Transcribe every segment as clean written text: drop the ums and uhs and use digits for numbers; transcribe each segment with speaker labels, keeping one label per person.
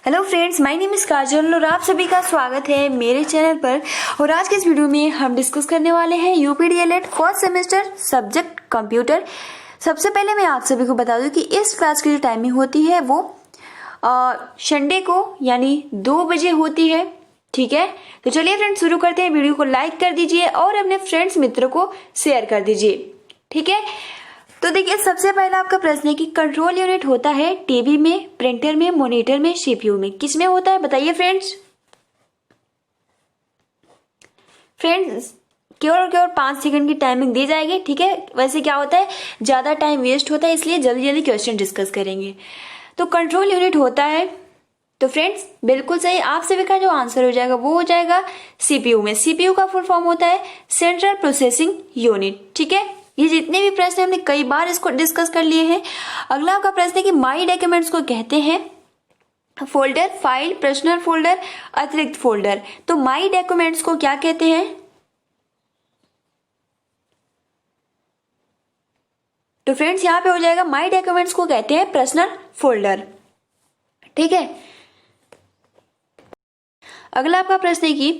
Speaker 1: Hello friends, my name is Kajal और आप सभी का स्वागत है मेरे चैनल पर। और आज के इस वीडियो में हम डिस्कस करने वाले हैं यूपीडीएलएड फर्स्ट सेमेस्टर सब्जेक्ट कंप्यूटर। सबसे पहले मैं आप सभी को बता दूं कि इस क्लास की जो टाइमिंग होती है वो संडे को यानी 2 बजे होती है। ठीक है, तो चलिए फ्रेंड्स शुरू करते हैं। वीडियो को लाइक कर दीजिए और अपने फ्रेंड्स मित्रों को शेयर कर दीजिए। ठीक है, तो देखिए सबसे पहला आपका प्रश्न है कि कंट्रोल यूनिट होता है टीवी में, प्रिंटर में, मॉनिटर में, सीपीयू में, किस में होता है बताइए फ्रेंड्स। केवल और केवल 5 सेकंड की टाइमिंग दी जाएगी। ठीक है, वैसे क्या होता है ज्यादा टाइम वेस्ट होता है, इसलिए जल्दी जल्दी क्वेश्चन डिस्कस करेंगे। तो कंट्रोल यूनिट होता है, तो फ्रेंड्स बिल्कुल सही, आप सभी का जो आंसर हो जाएगा वो हो जाएगा सीपीयू में। सीपीयू का फुल फॉर्म होता है सेंट्रल प्रोसेसिंग यूनिट। ठीक है, ये जितने भी प्रश्न हमने कई बार इसको डिस्कस कर लिए हैं। अगला आपका प्रश्न है कि माई डॉक्यूमेंट्स को कहते हैं फोल्डर, फाइल, पर्सनल फोल्डर, अतिरिक्त फोल्डर। तो माई डॉक्यूमेंट्स को क्या कहते हैं? तो फ्रेंड्स यहाँ पे हो जाएगा माई डॉक्यूमेंट्स को कहते हैं पर्सनल फोल्डर। ठीक है, अगला आपका प्रश्न है कि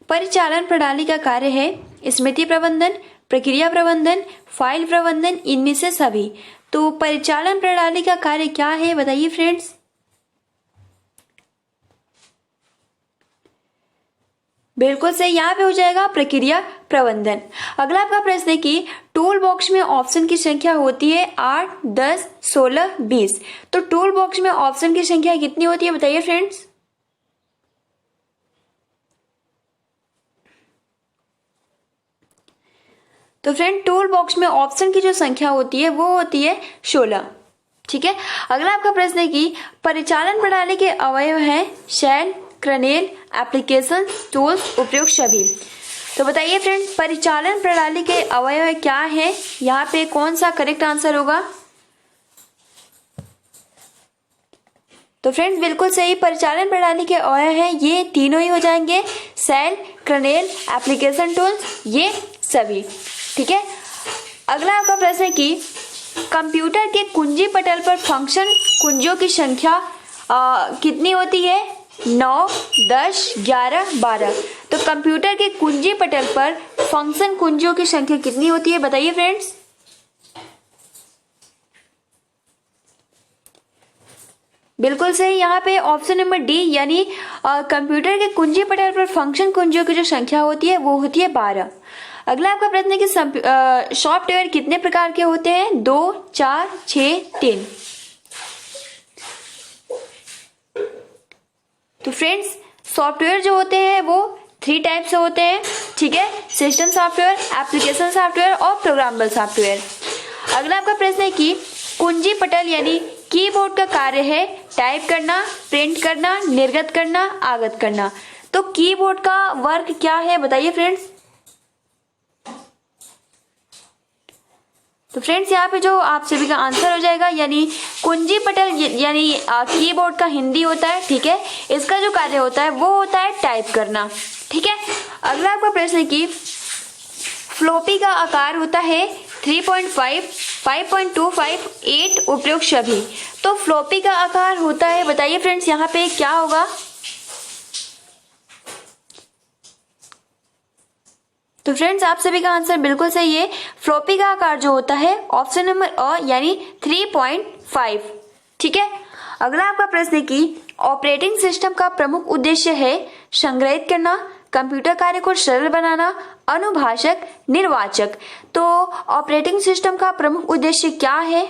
Speaker 1: परिचालन प्रणाली का कार्य है स्मृति प्रबंधन, प्रक्रिया प्रबंधन, फाइल प्रबंधन, इनमें से सभी। तो परिचालन प्रणाली का कार्य क्या है बताइए फ्रेंड्स। बिल्कुल सही, यहाँ पे हो जाएगा प्रक्रिया प्रबंधन। अगला आपका प्रश्न है कि टूल बॉक्स में ऑप्शन की संख्या होती है 8, 10, 16, 20। तो टूल बॉक्स में ऑप्शन की संख्या कितनी होती है बताइए फ्रेंड्स। तो फ्रेंड टूल बॉक्स में ऑप्शन की जो संख्या होती है वो होती है 16। ठीक है, अगला आपका प्रश्न है कि परिचालन प्रणाली के अवयव हैं शेल, कर्नेल, एप्लीकेशन, टूल्स, उपयोग, सभी। तो बताइए फ्रेंड परिचालन प्रणाली के अवयव क्या है, यहाँ पे कौन सा करेक्ट आंसर होगा। तो फ्रेंड्स बिल्कुल सही, परिचालन प्रणाली के अवयव हैं ये तीनों ही हो जाएंगे, सेल, कर्नेल, एप्लीकेशन, टूल्स, ये सभी। ठीक है, अगला आपका प्रश्न है कि कंप्यूटर के कुंजी पटल पर फंक्शन कुंजियों की संख्या कितनी होती है? 9, 10, 11, 12। तो कंप्यूटर के कुंजी पटल पर फंक्शन कुंजियों की संख्या कितनी होती है बताइए फ्रेंड्स। बिल्कुल सही, यहाँ पे ऑप्शन नंबर डी यानी कंप्यूटर के कुंजी पटल पर फंक्शन कुंजियों की जो संख्या होती है वो होती है 12। अगला आपका प्रश्न है कि सॉफ्टवेयर कितने प्रकार के होते हैं? 2, 4, 6, 3। तो फ्रेंड्स सॉफ्टवेयर जो होते हैं वो 3 टाइप से होते हैं। ठीक है, सिस्टम सॉफ्टवेयर, एप्लीकेशन सॉफ्टवेयर और प्रोग्रामेबल सॉफ्टवेयर। अगला आपका प्रश्न है कि कुंजी पटल यानी कीबोर्ड का कार्य है टाइप करना, प्रिंट करना, निर्गत करना, आगत करना। तो कीबोर्ड का वर्क क्या है बताइए फ्रेंड्स। तो फ्रेंड्स यहाँ पे जो आप सभी का आंसर हो जाएगा यानी कुंजी पटल यानी कीबोर्ड का हिंदी होता है। ठीक है, इसका जो कार्य होता है वो होता है टाइप करना। ठीक है, अगला आपका प्रश्न है कि फ्लॉपी का आकार होता है 3.5, 5.25, 8, उपयोग, सभी। तो फ्लॉपी का आकार होता है बताइए फ्रेंड्स यहाँ पे क्या होगा। तो फ्रेंड्स आप सभी का आंसर बिल्कुल सही है, फ्लॉपी का आकार जो होता है ऑप्शन नंबर अ यानी 3.5। ठीक है, अगला आपका प्रश्न है कि ऑपरेटिंग सिस्टम का प्रमुख उद्देश्य है संग्रहित करना, कंप्यूटर कार्य को सरल बनाना, अनुभाषक, निर्वाचक। तो ऑपरेटिंग सिस्टम का प्रमुख उद्देश्य क्या है?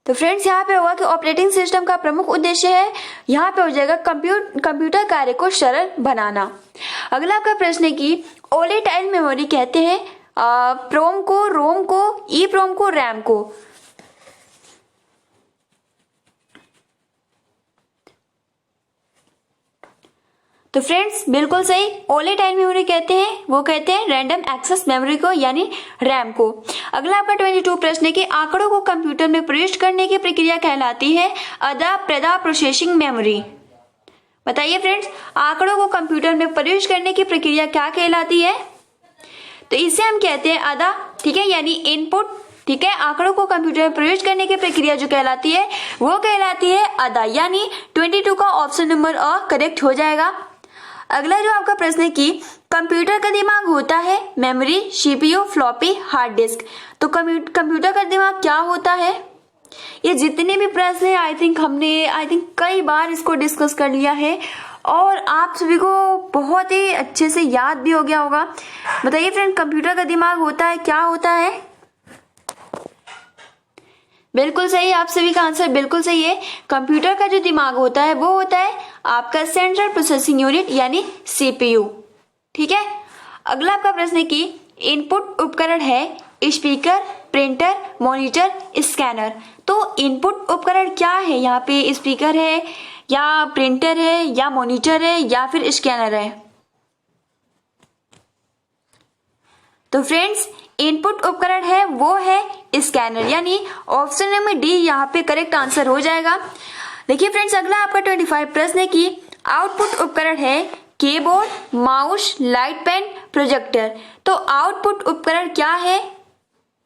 Speaker 1: तो फ्रेंड्स यहाँ पे होगा कि ऑपरेटिंग सिस्टम का प्रमुख उद्देश्य है, यहाँ पे हो जाएगा कंप्यूटर कार्य को सरल बनाना। अगला आपका प्रश्न है कि वोलेटाइल मेमोरी कहते हैं प्रोम को, रोम को, ई प्रोम को, रैम को। तो फ्रेंड्स बिल्कुल सही, वोलेटाइल मेमोरी कहते हैं वो कहते हैं रैंडम एक्सेस मेमोरी को यानी रैम को। अगला आपका 22 प्रश्न है कि आंकड़ों को कंप्यूटर में प्रविष्ट करने की प्रक्रिया कहलाती है अदा प्रदा प्रोसेसिंग मेमोरी। बताइए फ्रेंड्स आंकड़ों को कंप्यूटर में प्रविष्ट करने की प्रक्रिया क्या कहलाती है? तो इसे हम कहते हैं अदा। ठीक है, यानी इनपुट ठीक है, आंकड़ों को कंप्यूटर में प्रवेश करने की प्रक्रिया जो कहलाती है वो कहलाती है अदा, यानी 22 का ऑप्शन नंबर अ करेक्ट हो जाएगा। अगला जो आपका प्रश्न है कि कंप्यूटर का दिमाग होता है memory, CPU, floppy, hard disk. तो कंप्यूटर का दिमाग क्या होता है? ये जितने भी प्रश्न है आई थिंक कई बार इसको डिस्कस कर लिया है और आप सभी को बहुत ही अच्छे से याद भी हो गया होगा। बताइए फ्रेंड, कंप्यूटर का दिमाग होता है, क्या होता है? बिल्कुल सही, आप सभी का आंसर बिल्कुल सही है। कंप्यूटर का जो दिमाग होता है वो होता है आपका सेंट्रल प्रोसेसिंग यूनिट यानी सीपीयू। ठीक है, अगला आपका प्रश्न है कि इनपुट उपकरण है स्पीकर, प्रिंटर, मॉनिटर, स्कैनर। तो इनपुट उपकरण क्या है? यहाँ पे स्पीकर है या प्रिंटर है या मॉनिटर है या फिर स्कैनर है? तो फ्रेंड्स, इनपुट उपकरण है वो है स्कैनर, यानी ऑप्शन नंबर डी यहाँ पे करेक्ट आंसर हो जाएगा। देखिए फ्रेंड्स, अगला आपका 25 प्रश्न है कि आउटपुट उपकरण है keyboard, mouse, light pen, projector. तो आउटपुट उपकरण क्या है?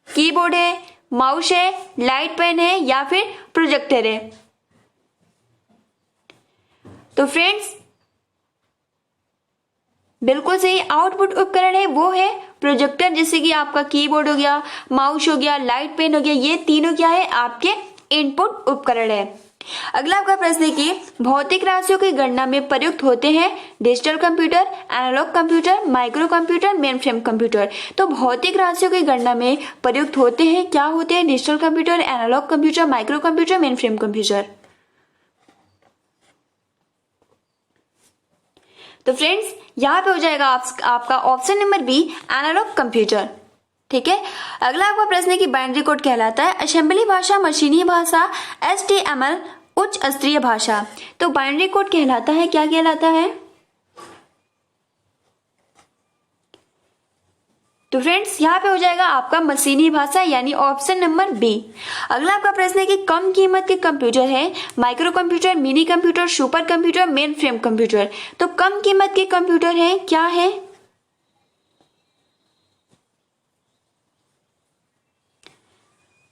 Speaker 1: कीबोर्ड है, माउस है, लाइट पेन है या फिर प्रोजेक्टर है? तो फ्रेंड्स, बिल्कुल सही, आउटपुट उपकरण है वो है प्रोजेक्टर। जैसे कि आपका कीबोर्ड हो गया, माउस हो गया, लाइट पेन हो गया, ये तीनों क्या है? आपके इनपुट उपकरण है। अगला आपका प्रश्न है कि भौतिक राशियों की गणना में प्रयुक्त होते हैं digital computer, analogue computer, micro computer, mainframe computer. तो भौतिक राशियों की गणना में प्रयुक्त होते हैं, क्या होते हैं? Digital computer, analogue computer, micro computer, mainframe computer. तो फ्रेंड्स, यहाँ पे हो जाएगा आपका option number B, analogue computer. ठीक है, अगला आपका प्रश्न है कि बाइनरी कोड कहलाता है असेंबली भाषा, मशीनी भाषा, HTML, उच्च स्तरीय भाषा। तो बाइनरी कोड कहलाता है, क्या कहलाता है? तो फ्रेंड्स, यहाँ पे हो जाएगा आपका मशीनी भाषा यानी ऑप्शन नंबर बी। अगला आपका प्रश्न है कि कम कीमत के कंप्यूटर है micro computer, mini computer, super computer, main frame computer. तो कम कीमत के कंप्यूटर है, क्या है?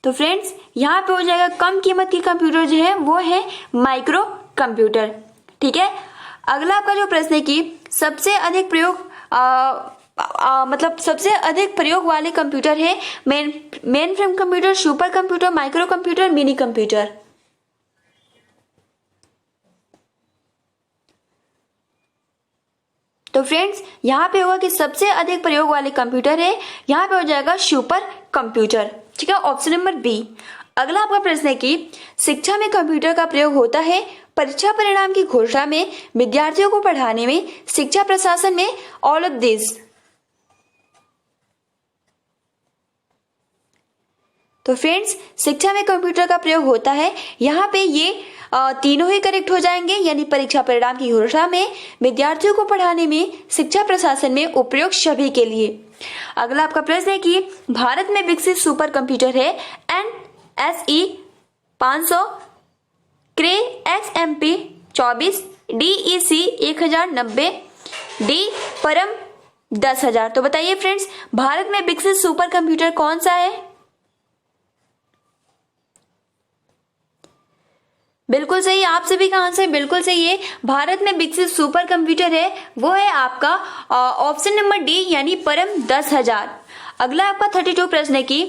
Speaker 1: तो फ्रेंड्स, यहाँ पे हो जाएगा कम कीमत के कंप्यूटर जो है वो है माइक्रो कंप्यूटर। ठीक है, अगला आपका जो प्रश्न है कि सबसे अधिक प्रयोग मतलब सबसे अधिक प्रयोग वाले कंप्यूटर है main frame computer, super computer, micro computer, mini computer. तो फ्रेंड्स, यहाँ पे होगा कि सबसे अधिक प्रयोग वाले कंप्यूटर है, यहाँ पे हो जाएगा सुपर कंप्यूटर। ठीक है, ऑप्शन नंबर बी। अगला आपका प्रश्न है कि शिक्षा में कंप्यूटर का प्रयोग होता है परीक्षा परिणाम की घोषणा में, विद्यार्थियों को पढ़ाने में, शिक्षा प्रशासन में, ऑल ऑफ दिस। तो फ्रेंड्स, शिक्षा में कंप्यूटर का प्रयोग होता है, यहाँ पे ये तीनों ही करेक्ट हो जाएंगे, यानी परीक्षा परिणाम की घोषणा में, विद्यार्थियों को पढ़ाने में, शिक्षा प्रशासन में, उपयोग सभी के लिए। अगला आपका प्रश्न है कि भारत में विकसित सुपर कंप्यूटर है NSE 500, क्रे XMP 24, DEC 1090, डी परम 10,000। तो बताइए फ्रेंड्स, भारत में विकसित सुपर कंप्यूटर कौन सा है? बिल्कुल सही, आप सभी का आंसर बिल्कुल सही है। भारत में विकसित सुपर कंप्यूटर है वो है आपका ऑप्शन नंबर डी यानी परम 10,000। अगला आपका 32 प्रश्न है कि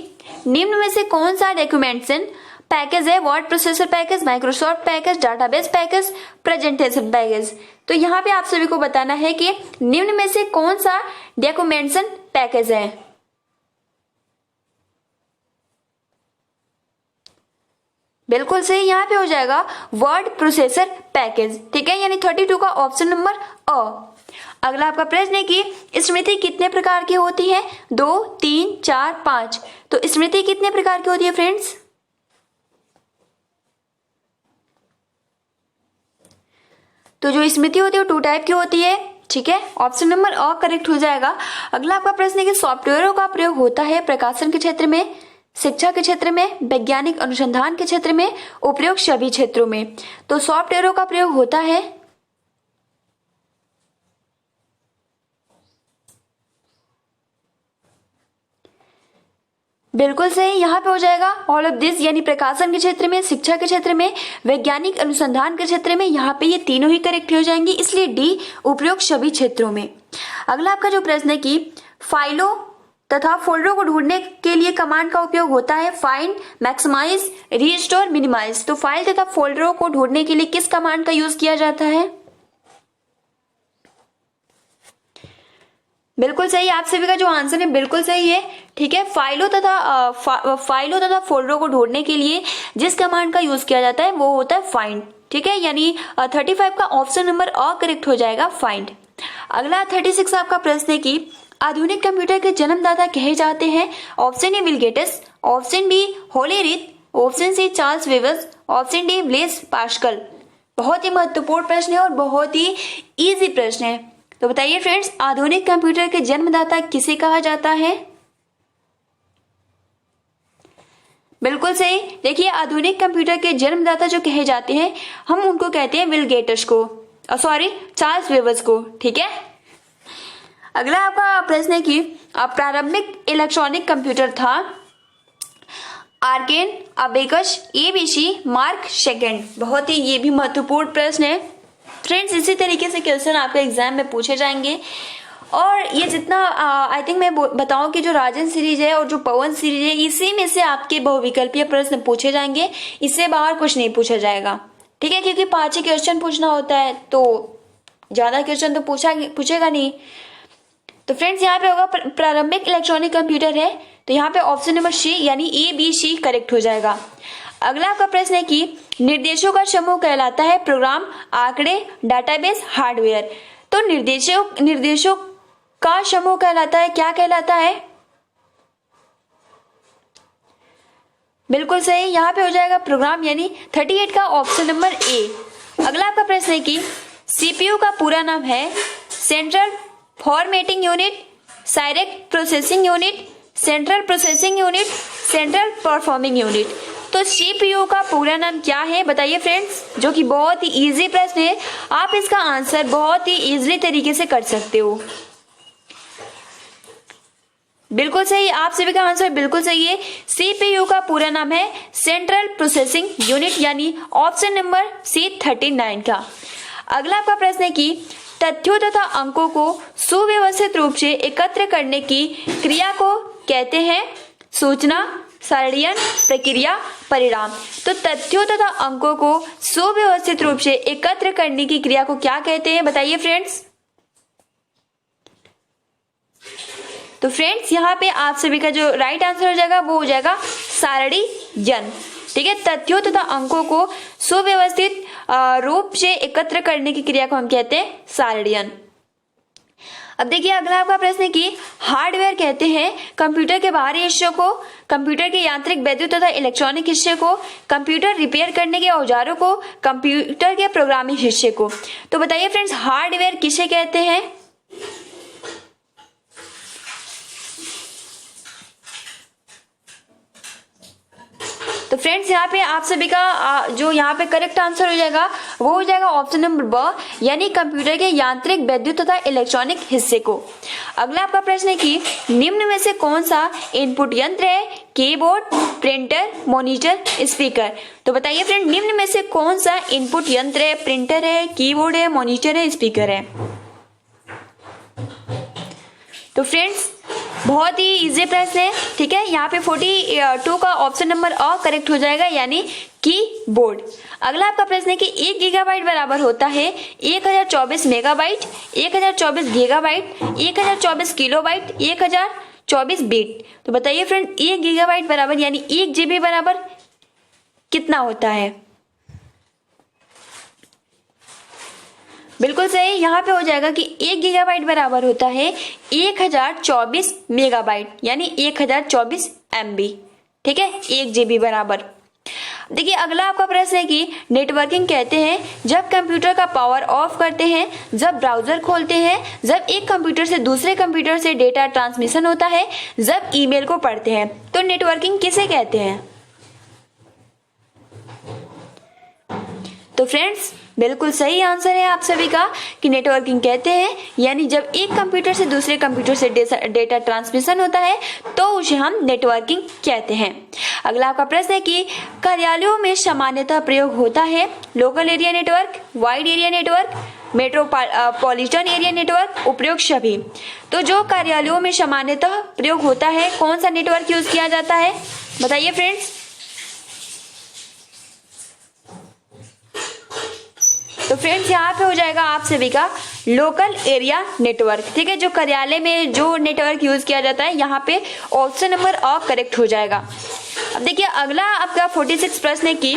Speaker 1: निम्न में से कौन सा डॉक्यूमेंटेशन पैकेज है? Word processor package, Microsoft package, database package, presentation package. तो यहाँ पे आप सभी को बताना है कि निम्न में से कौन सा डॉक्यूमेंटेशन पैकेज है। बिल्कुल सही, यहाँ पे हो जाएगा वर्ड प्रोसेसर पैकेज। ठीक है, यानी 32 का ऑप्शन नंबर अ। अगला आपका प्रश्न है कि स्मृति कितने प्रकार की होती है? 2, 3, 4, 5। तो स्मृति कितने प्रकार की होती है फ्रेंड्स? तो जो स्मृति होती है वो 2 टाइप की होती है। ठीक है, ऑप्शन नंबर अ करेक्ट हो जाएगा। अगला आपका प्रश्न है कि सॉफ्टवेयरों का प्रयोग होता है प्रकाशन के क्षेत्र में, शिक्षा के क्षेत्र में, वैज्ञानिक अनुसंधान के क्षेत्र में, उपयोग सभी क्षेत्रों में। तो सॉफ्टवेयरों का प्रयोग होता है बिल्कुल सही, यहाँ पे हो जाएगा ऑल ऑफ दिस, यानी प्रकाशन के क्षेत्र में, शिक्षा के क्षेत्र में, वैज्ञानिक अनुसंधान के क्षेत्र में, यहाँ पे ये तीनों ही करेक्ट हो जाएंगे, इसलिए डी उपयोग सभी क्षेत्रों में। अगला आपका जो प्रश्न है कि फाइलों तथा फोल्डरों को ढूंढने के लिए कमांड का उपयोग होता है फाइंड, मैक्सिमाइज, रीस्टोर, मिनिमाइज। तो फाइल तथा फोल्डरों को ढूंढने के लिए किस कमांड का यूज किया जाता है? बिल्कुल सही, आप सभी का जो आंसर है बिल्कुल सही है। ठीक है, फाइलों तथा फोल्डरों को ढूंढने के लिए जिस कमांड का यूज किया जाता है वो होता है फाइंड। ठीक है, यानी 35 का ऑप्शन नंबर अ करेक्ट हो जाएगा, फाइंड। अगला 36 आपका प्रश्न है कि आधुनिक कंप्यूटर के जन्मदाता कहे जाते हैं। Option A Bill Gates, option B Hollerith, option C Charles Webers, option D Blaise Pascal. बहुत ही महत्वपूर्ण प्रश्न है और बहुत ही इजी प्रश्न है। तो बताइए फ्रेंड्स, आधुनिक कंप्यूटर के जन्मदाता किसे कहा जाता है? बिल्कुल सही, देखिए आधुनिक कंप्यूटर के जन्मदाता जो कहे जाते हैं हम उनको कहते हैं बिल गेट्स को, सॉरी चार्ल्स वेबर्स को। ठीक है, अगला आपका प्रश्न है कि प्रारंभिक इलेक्ट्रॉनिक कंप्यूटर था arcane, abacus, ABC, mark second. बहुत ही ये भी महत्वपूर्ण प्रश्न है फ्रेंड्स। इसी तरीके से क्वेश्चन आपके एग्जाम में पूछे जाएंगे और ये जितना आई थिंक मैं बताऊं कि जो राजन सीरीज है और जो पवन सीरीज है इसी में से आपके बहुविकल्पीय प्रश्न पूछे जाएंगे, इससे बाहर कुछ नहीं पूछा जाएगा। ठीक है, क्योंकि 5 ही क्वेश्चन पूछना होता है तो ज्यादा क्वेश्चन तो पूछेगा नहीं। तो फ्रेंड्स यहाँ पे होगा प्रारंभिक इलेक्ट्रॉनिक कंप्यूटर है, तो यहाँ पे ऑप्शन नंबर सी यानी ए बी सी करेक्ट हो जाएगा। अगला आपका प्रश्न है कि निर्देशों का समूह कहलाता है प्रोग्राम, आंकड़े, डाटाबेस, हार्डवेयर। तो निर्देशों का समूह कहलाता है, क्या कहलाता है? बिल्कुल सही, यहाँ पे हो जाएगा प्रोग्राम, यानी 38 का ऑप्शन नंबर ए। अगला आपका प्रश्न है कि सीपीयू का पूरा नाम है central formatting unit, direct processing unit, central processing unit, central performing unit. तो सीपीयू का पूरा नाम क्या है बताइए फ्रेंड्स, जो कि बहुत ही इजी प्रश्न है, आप इसका आंसर बहुत ही इजीली तरीके से कर सकते हो। बिल्कुल सही, आप सभी का आंसर बिल्कुल सही है। सीपीयू का पूरा नाम है सेंट्रल प्रोसेसिंग यूनिट, यानी ऑप्शन नंबर सी 39 का। अगला आपका प्रश्न है कि तथ्यों तथा अंकों को सुव्यवस्थित रूप से एकत्र करने की क्रिया को कहते हैं सूचना, सरलीकरण, प्रक्रिया, परिणाम। तो तथ्यों तथा अंकों को सुव्यवस्थित रूप से एकत्र करने की क्रिया को क्या कहते हैं बताइए फ्रेंड्स। तो फ्रेंड्स यहाँ पे आप सभी का जो राइट आंसर हो जाएगा वो हो जाएगा सारणीजन। ठीक है, तथ्यों तथा अंकों को सुव्यवस्थित रूप से एकत्र करने की क्रिया को हम कहते हैं सारणीयन। अब देखिए अगला आपका प्रश्न है कि हार्डवेयर कहते हैं कंप्यूटर के बाहरी हिस्सों को, कंप्यूटर के यांत्रिक, वैद्युत तथा इलेक्ट्रॉनिक हिस्से को, कंप्यूटर रिपेयर करने के औजारों को, कंप्यूटर के प्रोग्रामिंग हिस्से को। तो बताइए फ्रेंड्स, हार्डवेयर किसे कहते हैं? तो फ्रेंड्स यहाँ पे आप सभी का जो यहाँ पे करेक्ट आंसर हो जाएगा वो हो जाएगा ऑप्शन नंबर ब, यानी कंप्यूटर के यांत्रिक, वैद्युत तथा इलेक्ट्रॉनिक हिस्से को। अगला आपका प्रश्न है कि निम्न में से कौन सा इनपुट यंत्र है? Keyboard, printer, monitor, speaker. तो बताइए फ्रेंड, निम्न में से कौन सा इनपुट यंत्र है? प्रिंटर है, कीबोर्ड है, मॉनिटर है, स्पीकर है। तो फ्रेंड्स बहुत ही इजी प्रश्न है। ठीक है, यहाँ पे 42 का ऑप्शन नंबर अ करेक्ट हो जाएगा, यानी कीबोर्ड। अगला आपका प्रश्न है कि 1 गीगाबाइट बराबर होता है 1024 मेगाबाइट, 1024 गीगाबाइट, 1024 किलोबाइट, 1024 बिट। तो बताइए फ्रेंड, 1 गीगाबाइट बराबर यानी 1 जीबी बराबर कितना होता है? बिल्कुल सही, यहाँ पे हो जाएगा कि 1 गीगाबाइट बराबर होता है 1024 मेगाबाइट, यानी 1024 MB। ठीक है, 1 GB बराबर। देखिए अगला आपका प्रश्न है कि नेटवर्किंग कहते हैं जब कंप्यूटर का पावर ऑफ करते हैं, जब ब्राउजर खोलते हैं, जब एक कंप्यूटर से दूसरे कंप्यूटर से डेटा ट्रांसमिशन होता है, जब ईमेल को पढ़ते हैं। तो नेटवर्किंग किसे कहते हैं? तो फ्रेंड्स बिल्कुल सही आंसर है आप सभी का कि नेटवर्किंग कहते हैं यानी जब एक कंप्यूटर से दूसरे कंप्यूटर से डेटा ट्रांसमिशन होता है तो उसे हम नेटवर्किंग कहते हैं। अगला आपका प्रश्न है कि कार्यालयों में सामान्यतः प्रयोग होता है local area network, wide area network, metropolitan area network, उपयोग सभी। तो जो कार्यालयों में सामान्यतः प्रयोग होता है कौन सा नेटवर्क यूज किया जाता है बताइए फ्रेंड्स। तो फ्रेंड्स यहाँ पे हो जाएगा आप सभी का लोकल एरिया नेटवर्क। ठीक है, जो कार्यालय में जो नेटवर्क यूज किया जाता है यहाँ पे ऑप्शन नंबर अ करेक्ट हो जाएगा। अब देखिए अगला आपका 46 प्रश्न है कि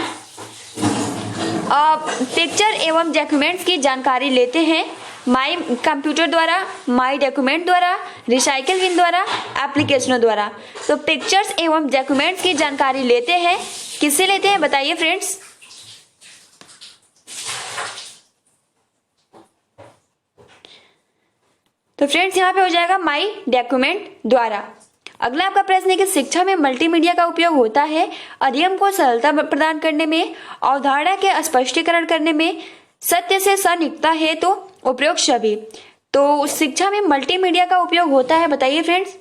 Speaker 1: पिक्चर एवं डॉक्यूमेंट्स की जानकारी लेते हैं माई कंप्यूटर द्वारा, माई डॉक्यूमेंट द्वारा, रिसाइकिल बिन द्वारा, एप्लीकेशनों द्वारा। तो पिक्चर्स एवं डॉक्यूमेंट्स की जानकारी लेते हैं किससे लेते हैं बताइए फ्रेंड्स। तो फ्रेंड्स यहाँ पे हो जाएगा माई डॉक्यूमेंट द्वारा। अगला आपका प्रश्न है कि शिक्षा में मल्टीमीडिया का उपयोग होता है अध्ययन को सरलता प्रदान करने में, अवधारणा के स्पष्टीकरण करने में, सत्य से सनिकटता है तो उपयोग सभी। तो शिक्षा में मल्टीमीडिया का उपयोग होता है बताइए फ्रेंड्स।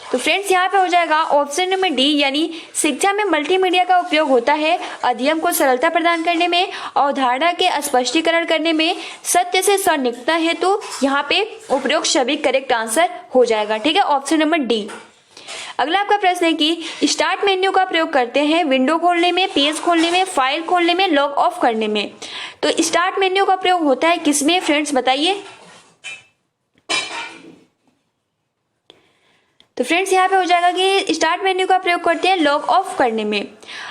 Speaker 1: तो फ्रेंड्स यहाँ पे हो जाएगा ऑप्शन नंबर डी यानी शिक्षा में मल्टीमीडिया का उपयोग होता है अध्ययन को सरलता प्रदान करने में, अवधारणा के स्पष्टीकरण करने में, सत्य से सनिकटता है तो यहाँ पे उपयोग सभी करेक्ट आंसर हो जाएगा। ठीक है, ऑप्शन नंबर डी। अगला आपका प्रश्न है कि स्टार्ट मेन्यू का प्रयोग करते हैं विंडो खोलने में, पेज खोलने में, फाइल खोलने में, लॉग ऑफ करने में। तो स्टार्ट मेन्यू का प्रयोग होता है किसमें फ्रेंड्स बताइए। तो फ्रेंड्स यहाँ पे हो जाएगा कि स्टार्ट मेन्यू का प्रयोग करते हैं लॉग ऑफ करने में।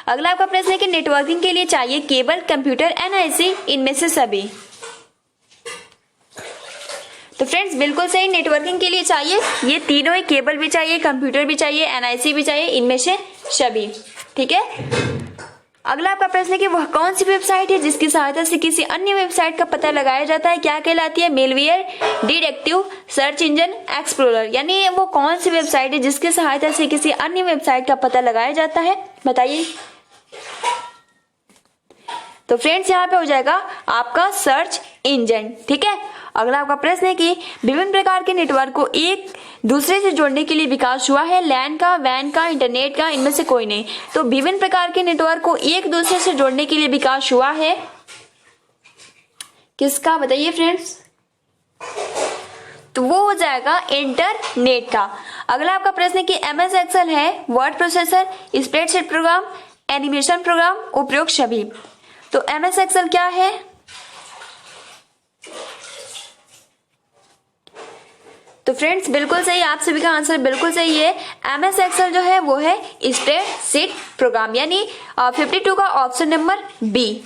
Speaker 1: अगला आपका प्रश्न है कि नेटवर्किंग के लिए चाहिए केबल, कंप्यूटर, एनआईसी, इनमें से सभी। तो फ्रेंड्स बिल्कुल सही, नेटवर्किंग के लिए चाहिए ये तीनों ही, केबल भी चाहिए, कंप्यूटर भी चाहिए, एनआईसी भी चाहिए, इनमें से सभी। ठीक है, अगला आपका प्रश्न है कि वह कौन सी वेबसाइट है जिसकी सहायता से किसी अन्य वेबसाइट का पता लगाया जाता है, क्या कहलाती है, malware, detective, search engine, explorer. यानी वो कौन सी वेबसाइट है जिसकी सहायता से किसी अन्य वेबसाइट का पता लगाया जाता है बताइए। तो फ्रेंड्स यहाँ पे हो जाएगा आपका सर्च इंजन। ठीक है, अगला आपका प्रश्न है कि विभिन्न प्रकार के नेटवर्क को एक दूसरे से जोड़ने के लिए विकास हुआ है लैन का, वैन का, इंटरनेट का, इनमें से कोई नहीं। तो विभिन्न प्रकार के नेटवर्क को एक दूसरे से जोड़ने के लिए विकास हुआ है किसका बताइए फ्रेंड्स। तो वो हो जाएगा इंटरनेट का। अगला आपका प्रश्न है कि एमएस एक्सेल है word processor, spreadsheet program, animation program, उपयोग सभी। तो एमएस एक्सेल क्या है। तो फ्रेंड्स बिल्कुल सही, आप सभी का आंसर बिल्कुल सही है। एमएस एक्सेल जो है वो है स्प्रेडशीट प्रोग्राम यानी 52 का ऑप्शन नंबर बी।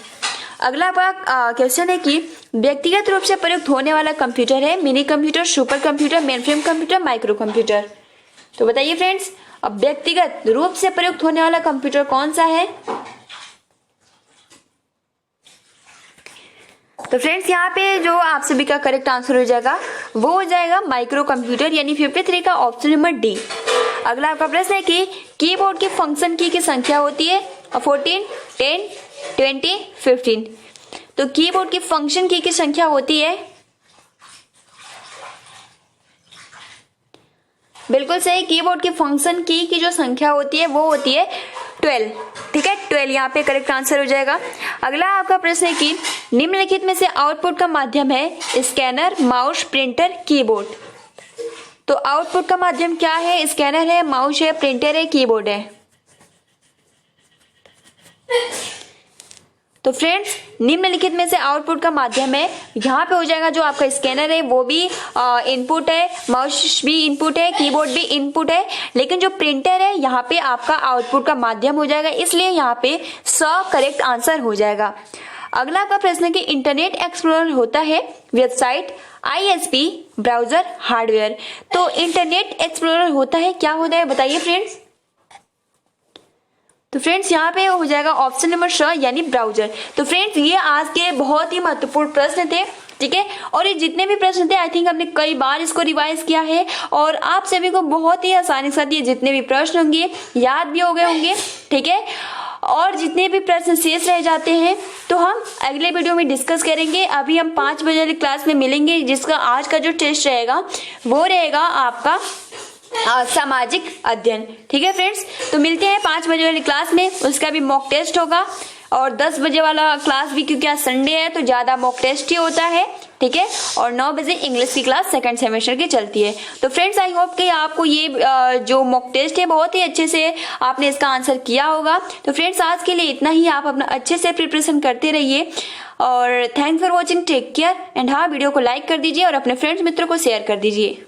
Speaker 1: अगला क्वेश्चन है कि व्यक्तिगत रूप से प्रयुक्त होने वाला कंप्यूटर है mini computer, super computer, mainframe computer, micro computer. तो बताइए फ्रेंड्स अब व्यक्तिगत रूप से प्रयुक्त होने वाला कंप्यूटर कौन सा है। तो फ्रेंड्स यहाँ पे जो आप सभी का करेक्ट आंसर हो जाएगा वो हो जाएगा माइक्रो कंप्यूटर यानी 53 का ऑप्शन नंबर डी। अगला आपका प्रश्न है कि कीबोर्ड के फंक्शन की संख्या होती है 14, 10, 20, 15। तो कीबोर्ड की फंक्शन की संख्या होती है बिल्कुल सही, कीबोर्ड की फंक्शन की जो संख्या होती है वो होती है 12। ठीक है, 12 यहाँ पे करेक्ट आंसर हो जाएगा। अगला आपका प्रश्न है कि निम्नलिखित में से आउटपुट का माध्यम है स्कैनर, माउस, प्रिंटर, कीबोर्ड। तो आउटपुट का माध्यम क्या है, स्कैनर है, माउस है, प्रिंटर है, कीबोर्ड है। तो फ्रेंड्स निम्नलिखित में से आउटपुट का माध्यम है, यहाँ पे हो जाएगा जो आपका स्कैनर है वो भी इनपुट है, माउस भी इनपुट है, कीबोर्ड भी इनपुट है, लेकिन जो प्रिंटर है यहाँ पे आपका आउटपुट का माध्यम हो जाएगा, इसलिए यहाँ पे करेक्ट आंसर हो जाएगा। अगला आपका प्रश्न है कि इंटरनेट एक्सप्लोरर होता है वेबसाइट, आईएसपी, ब्राउजर, हार्डवेयर। तो इंटरनेट एक्सप्लोरर होता है क्या होता है बताइए फ्रेंड्स। तो फ्रेंड्स यहाँ पे हो जाएगा ऑप्शन नंबर श यानी ब्राउजर। तो फ्रेंड्स ये आज के बहुत ही महत्वपूर्ण प्रश्न थे। ठीक है, और ये जितने भी प्रश्न थे आई थिंक हमने कई बार इसको रिवाइज किया है और आप सभी को बहुत ही आसानी के साथ ये जितने भी प्रश्न होंगे याद भी हो गए होंगे। ठीक है, और जितने भी प्रश्न शेष रह जाते हैं तो हम अगले वीडियो में डिस्कस करेंगे। अभी हम 5 बजे वाली क्लास में मिलेंगे, जिसका आज का जो टेस्ट रहेगा वो रहेगा आपका सामाजिक अध्ययन। ठीक है फ्रेंड्स, तो मिलते हैं 5 बजे वाली क्लास में, उसका भी मॉक टेस्ट होगा। और 10 बजे वाला क्लास भी, क्योंकि आज संडे है तो ज्यादा मॉक टेस्ट ही होता है। ठीक है, और 9 बजे इंग्लिश की क्लास सेकंड सेमेस्टर की चलती है। तो फ्रेंड्स, आई होप कि आपको ये जो मॉक टेस्ट है बहुत ही अच्छे से आपने इसका आंसर किया होगा। तो फ्रेंड्स, आज के लिए इतना ही। आप अपना अच्छे से प्रिपरेशन करते रहिए और thanks for watching, take care and हाँ, वीडियो को लाइक कर दीजिए और अपने फ्रेंड्स मित्रों को शेयर कर दीजिए।